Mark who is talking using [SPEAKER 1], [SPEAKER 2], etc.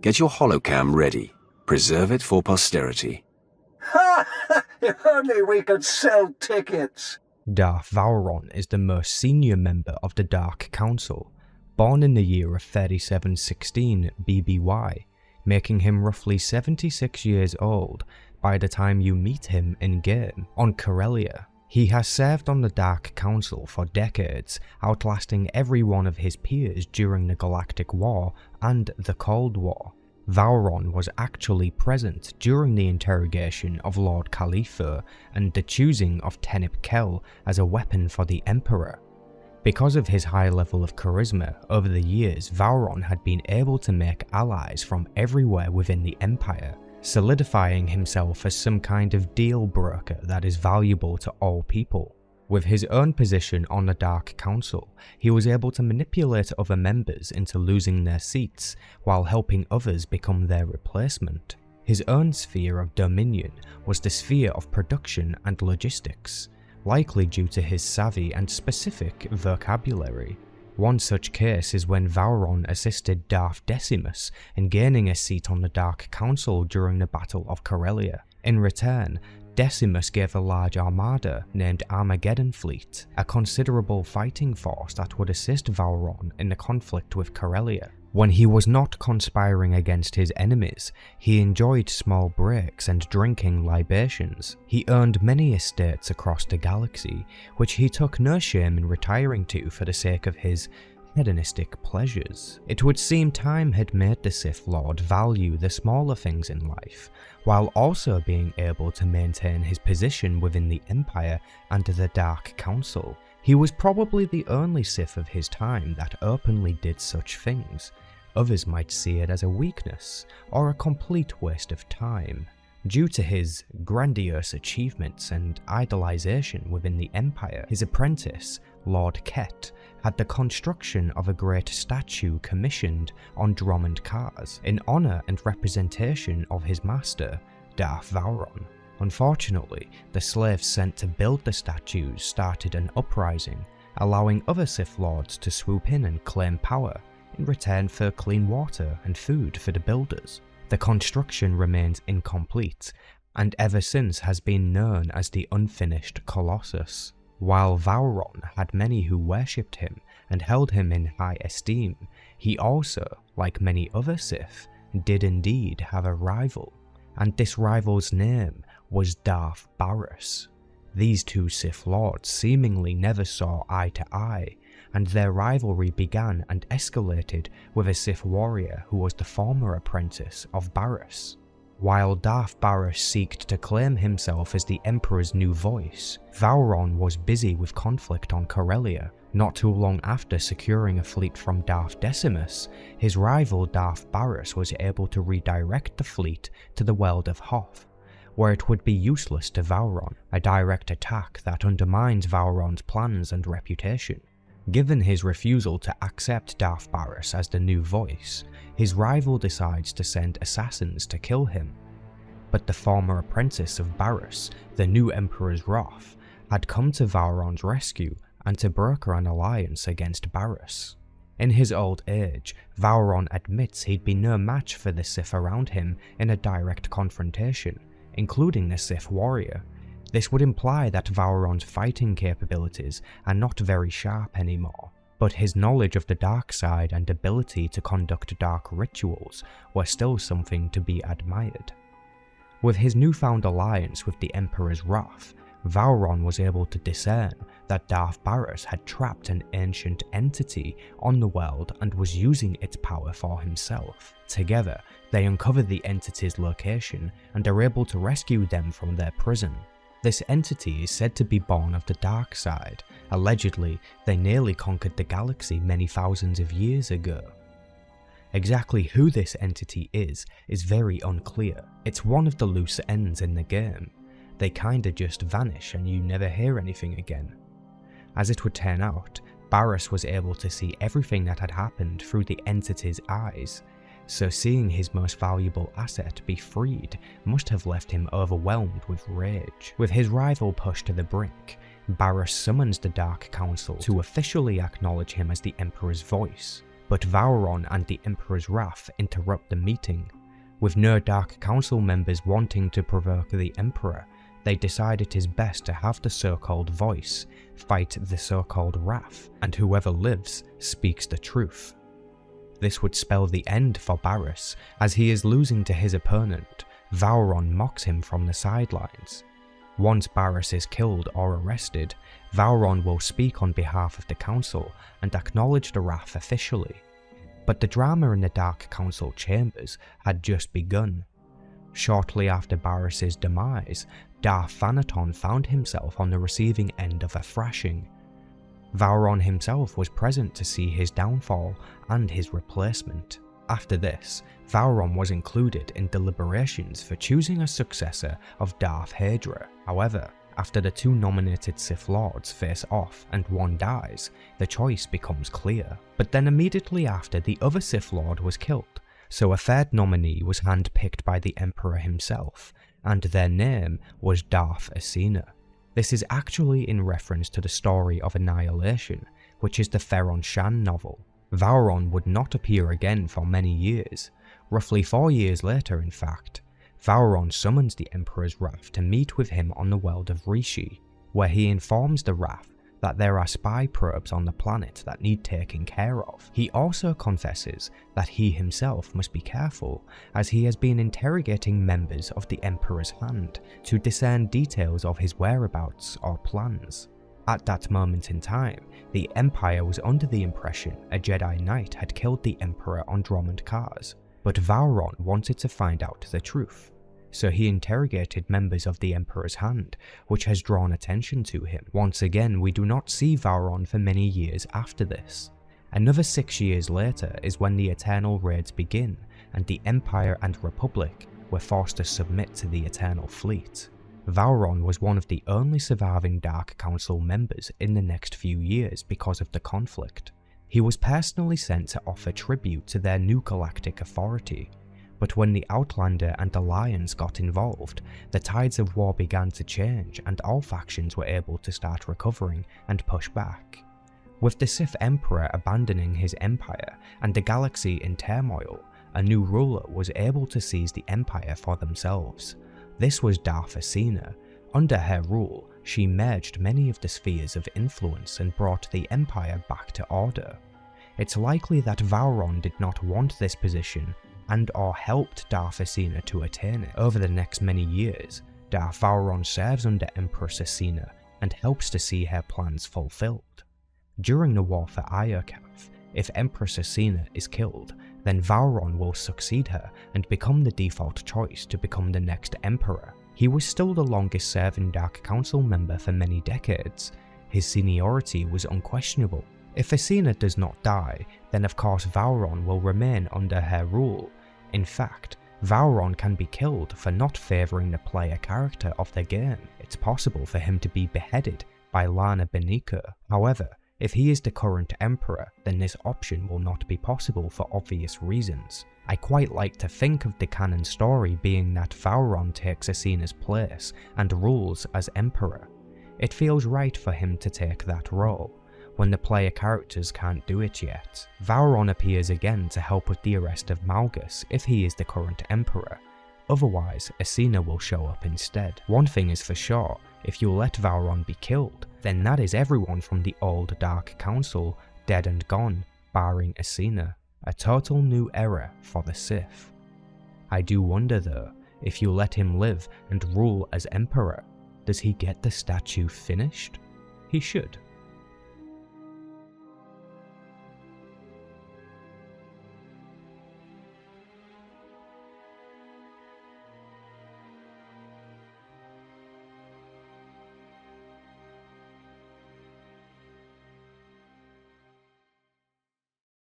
[SPEAKER 1] Get your holocam ready. Preserve it for posterity.
[SPEAKER 2] Ha! If only we could sell tickets!
[SPEAKER 3] Darth Vowrawn is the most senior member of the Dark Council, born in the year of 3716 BBY, making him roughly 76 years old by the time you meet him in-game on Corellia. He has served on the Dark Council for decades, outlasting every one of his peers during the Galactic War and the Cold War. Vowrawn was actually present during the interrogation of Lord Khalifa and the choosing of Tenip Kel as a weapon for the Emperor. Because of his high level of charisma, over the years Vowrawn had been able to make allies from everywhere within the Empire, solidifying himself as some kind of deal broker that is valuable to all people. With his own position on the Dark Council, he was able to manipulate other members into losing their seats while helping others become their replacement. His own sphere of dominion was the sphere of production and logistics, likely due to his savvy and specific vocabulary. One such case is when Vowrawn assisted Darth Decimus in gaining a seat on the Dark Council during the Battle of Corellia. In return, Decimus gave a large armada named Armageddon Fleet, a considerable fighting force that would assist Vowrawn in the conflict with Corellia. When he was not conspiring against his enemies, he enjoyed small breaks and drinking libations. He earned many estates across the galaxy, which he took no shame in retiring to for the sake of his hedonistic pleasures. It would seem time had made the Sith Lord value the smaller things in life, while also being able to maintain his position within the Empire and the Dark Council. He was probably the only Sith of his time that openly did such things. Others might see it as a weakness, or a complete waste of time. Due to his grandiose achievements and idolization within the Empire, his apprentice, Lord Ket, had the construction of a great statue commissioned on Drummond Cars in honour and representation of his master, Darth Vowrawn. Unfortunately, the slaves sent to build the statues started an uprising, allowing other Sith Lords to swoop in and claim power, in return for clean water and food for the builders. The construction remains incomplete, and ever since has been known as the unfinished Colossus. While Vowrawn had many who worshipped him and held him in high esteem, he also, like many other Sith, did indeed have a rival, and this rival's name was Darth Baras. These two Sith Lords seemingly never saw eye to eye, and their rivalry began and escalated with a Sith warrior who was the former apprentice of Baras. While Darth Baras sought to claim himself as the Emperor's new voice, Vowrawn was busy with conflict on Corellia. Not too long after securing a fleet from Darth Decimus, his rival Darth Baras was able to redirect the fleet to the world of Hoth, where it would be useless to Vowrawn, a direct attack that undermines Vowrawn's plans and reputation. Given his refusal to accept Darth Baras as the new voice, his rival decides to send assassins to kill him. But the former apprentice of Baras, the new Emperor's Wrath, had come to Vowrawn's rescue and to broker an alliance against Baras. In his old age, Vowrawn admits he'd be no match for the Sith around him in a direct confrontation, including the Sith warrior. This would imply that Vowrawn's fighting capabilities are not very sharp anymore, but his knowledge of the dark side and ability to conduct dark rituals were still something to be admired. With his newfound alliance with the Emperor's Wrath, Vowrawn was able to discern that Darth Baras had trapped an ancient entity on the world and was using its power for himself. Together, they uncover the entity's location and are able to rescue them from their prison. This entity is said to be born of the dark side. Allegedly, they nearly conquered the galaxy many thousands of years ago. Exactly who this entity is very unclear. It's one of the loose ends in the game. They kinda just vanish and you never hear anything again. As it would turn out, Baras was able to see everything that had happened through the entity's eyes, so seeing his most valuable asset be freed must have left him overwhelmed with rage. With his rival pushed to the brink, Baras summons the Dark Council to officially acknowledge him as the Emperor's voice. but Vowrawn and the Emperor's wrath interrupt the meeting. With no Dark Council members wanting to provoke the Emperor, they decide it is best to have the so-called voice fight the so-called wrath, and whoever lives speaks the truth. This would spell the end for Baras, as he is losing to his opponent. Vowrawn mocks him from the sidelines. Once Baras is killed or arrested, Vowrawn will speak on behalf of the Council and acknowledge the wrath officially. But the drama in the Dark Council chambers had just begun. Shortly after Baras's demise, Darth Vowrawn found himself on the receiving end of a thrashing. Vowrawn himself was present to see his downfall and his replacement. After this, Vowrawn was included in deliberations for choosing a successor of Darth Hadra. However, after the two nominated Sith Lords face off and one dies, the choice becomes clear. But then immediately after, the other Sith Lord was killed, so a third nominee was handpicked by the Emperor himself, and their name was Darth Acina. This is actually in reference to the story of Annihilation, which is the Theron Shan novel. Vowrawn would not appear again for many years. Roughly 4 years later, in fact, Vowrawn summons the Emperor's wrath to meet with him on the world of Rishi, where he informs the wrath that there are spy probes on the planet that need taking care of. He also confesses that he himself must be careful, as he has been interrogating members of the Emperor's Hand to discern details of his whereabouts or plans. At that moment in time, the Empire was under the impression a Jedi Knight had killed the Emperor on Dromund Kars, but Vowrawn wanted to find out the truth, so he interrogated members of the Emperor's Hand, which has drawn attention to him. Once again, we do not see Vowrawn for many years after this. Another 6 years later is when the Eternal Raids begin, and the Empire and Republic were forced to submit to the Eternal Fleet. Vowrawn was one of the only surviving Dark Council members in the next few years because of the conflict. He was personally sent to offer tribute to their new galactic authority, but when the Outlander and Alliance got involved, the tides of war began to change and all factions were able to start recovering and push back. With the Sith Emperor abandoning his empire and the galaxy in turmoil, a new ruler was able to seize the empire for themselves. This was Darth Acina. Under her rule, she merged many of the spheres of influence and brought the empire back to order. It's likely that Vowrawn did not want this position and or helped Darth Acina to attain it. Over the next many years, Darth Vowrawn serves under Empress Acina and helps to see her plans fulfilled. During the war for Iokath, if Empress Acina is killed, then Vowrawn will succeed her and become the default choice to become the next Emperor. He was still the longest serving Dark Council member for many decades. His seniority was unquestionable. If Acina does not die, then of course Vowrawn will remain under her rule. In fact, Vowrawn can be killed for not favouring the player character of the game. It's possible for him to be beheaded by Lana Beniko. However, if he is the current Emperor, then this option will not be possible for obvious reasons. I quite like to think of the canon story being that Vowrawn takes Acina's place and rules as Emperor. It feels right for him to take that role, when the player characters can't do it yet. Vowrawn appears again to help with the arrest of Malgus if he is the current Emperor. Otherwise, Acina will show up instead. One thing is for sure, if you let Vowrawn be killed, then that is everyone from the old Dark Council dead and gone, barring Acina. A total new era for the Sith. I do wonder though, if you let him live and rule as Emperor, does he get the statue finished? He should.